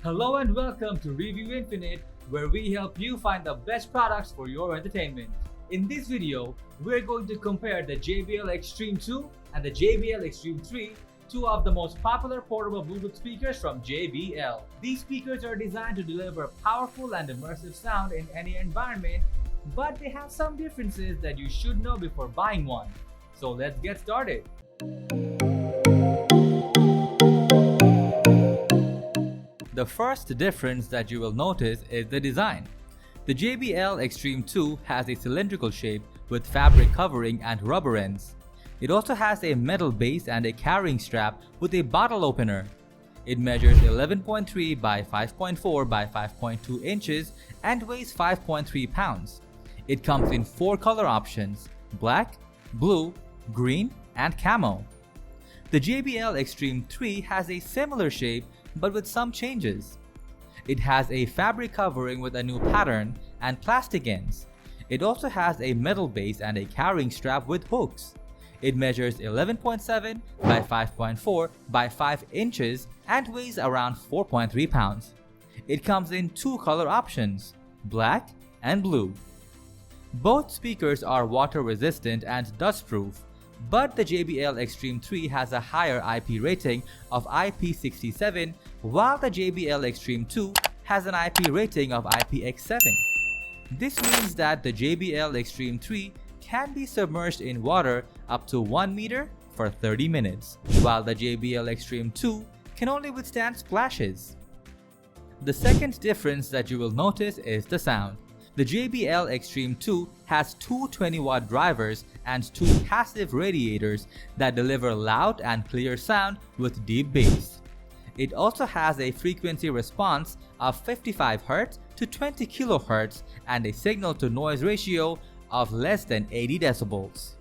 Hello and welcome to Review Infinite, where we help you find the best products for your entertainment. In this video, we're going to compare the JBL Xtreme 2 and the JBL Xtreme 3, two of the most popular portable Bluetooth speakers from JBL. These speakers are designed to deliver powerful and immersive sound in any environment, but they have some differences that you should know before buying one. So let's get started. The first difference that you will notice is the design. The JBL Xtreme 2 has a cylindrical shape with fabric covering and rubber ends. It also has a metal base and a carrying strap with a bottle opener. It measures 11.3 by 5.4 by 5.2 inches and weighs 5.3 pounds. It comes in 4 color options: black, blue, green, and camo. The JBL Xtreme 3 has a similar shape but with some changes. It has a fabric covering with a new pattern and plastic ends. It also has a metal base and a carrying strap with hooks. It measures 11.7 by 5.4 by 5 inches and weighs around 4.3 pounds. It comes in 2 color options: black and blue. Both speakers are water resistant and dust proof, but the JBL Xtreme 3 has a higher IP rating of IP67, while the JBL Xtreme 2 has an IP rating of IPX7. This means that the JBL Xtreme 3 can be submerged in water up to 1 meter for 30 minutes, while the JBL Xtreme 2 can only withstand splashes. The second difference that you will notice is the sound. The JBL Xtreme 2 has two 20-watt drivers and 2 passive radiators that deliver loud and clear sound with deep bass. It also has a frequency response of 55 Hz to 20 kHz and a signal-to-noise ratio of less than 80 decibels.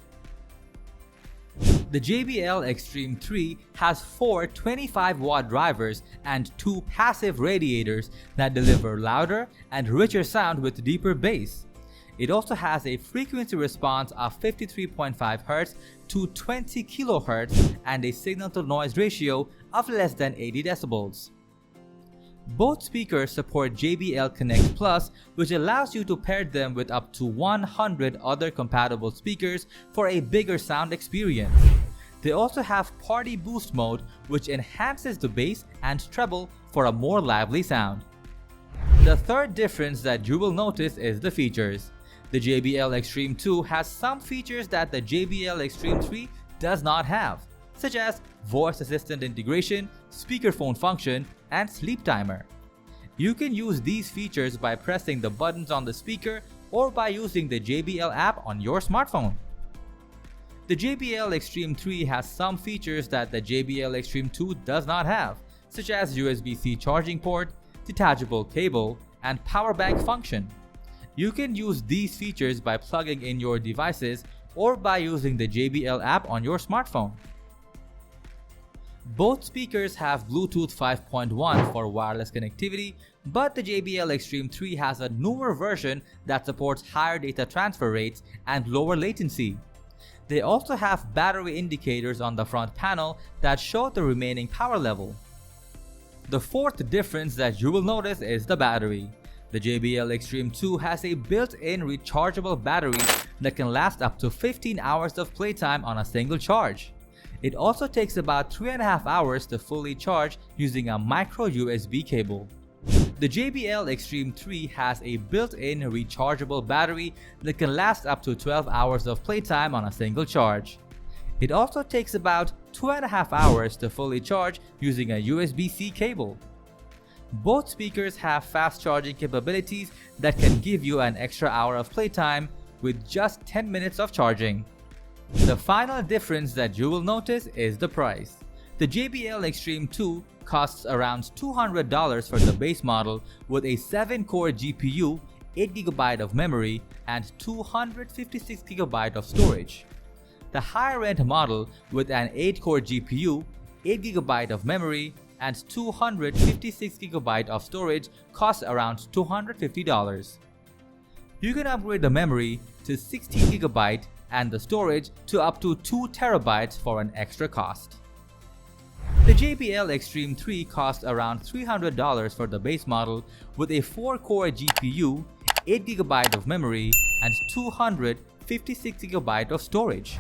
The JBL Xtreme 3 has 4 25-watt drivers and 2 passive radiators that deliver louder and richer sound with deeper bass. It also has a frequency response of 53.5 Hz to 20 kHz and a signal-to-noise ratio of less than 80 decibels. Both speakers support JBL Connect Plus, which allows you to pair them with up to 100 other compatible speakers for a bigger sound experience. They also have Party Boost mode, which enhances the bass and treble for a more lively sound. The third difference that you will notice is the features. The JBL Xtreme 2 has some features that the JBL Xtreme 3 does not have, such as voice assistant integration, speakerphone function, and sleep timer. You can use these features by pressing the buttons on the speaker or by using the JBL app on your smartphone. The JBL Xtreme 3 has some features that the JBL Xtreme 2 does not have, such as USB-C charging port, detachable cable, and power bank function. You can use these features by plugging in your devices or by using the JBL app on your smartphone. Both speakers have Bluetooth 5.1 for wireless connectivity, but the JBL Xtreme 3 has a newer version that supports higher data transfer rates and lower latency. They also have battery indicators on the front panel that show the remaining power level. The fourth difference that you will notice is the battery. The JBL Xtreme 2 has a built-in rechargeable battery that can last up to 15 hours of playtime on a single charge. It also takes about 3.5 hours to fully charge using a micro USB cable. The JBL Xtreme 3 has a built-in rechargeable battery that can last up to 12 hours of playtime on a single charge. It also takes about 2.5 hours to fully charge using a USB-C cable. Both speakers have fast charging capabilities that can give you an extra hour of playtime with just 10 minutes of charging. The final difference that you will notice is the price. The JBL Xtreme 2 costs around $200 for the base model with a 7-core GPU, 8GB of memory, and 256GB of storage. The higher-end model with an 8-core GPU, 8GB of memory, and 256GB of storage costs around $250. You can upgrade the memory to 16GB and the storage to up to 2 TB for an extra cost. The JBL Xtreme 3 costs around $300 for the base model with a 4-core GPU, 8GB of memory, and 256GB of storage.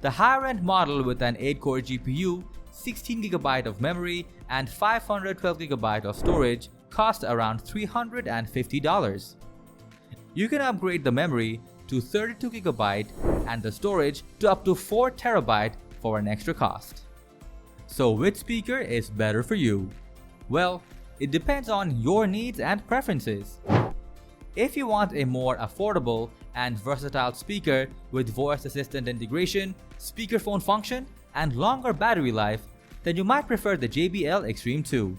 The higher-end model with an 8-core GPU, 16GB of memory, and 512GB of storage costs around $350. You can upgrade the memory to 32GB and the storage to up to 4TB for an extra cost. So which speaker is better for you? Well, it depends on your needs and preferences. If you want a more affordable and versatile speaker with voice assistant integration, speakerphone function, and longer battery life, then you might prefer the JBL Xtreme 2.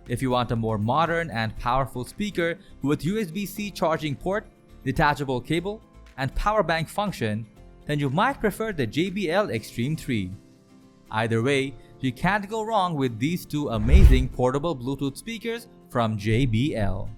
If you want a more modern and powerful speaker with USB-C charging port, detachable cable, and power bank function, then you might prefer the JBL Xtreme 3. Either way, you can't go wrong with these two amazing portable Bluetooth speakers from JBL.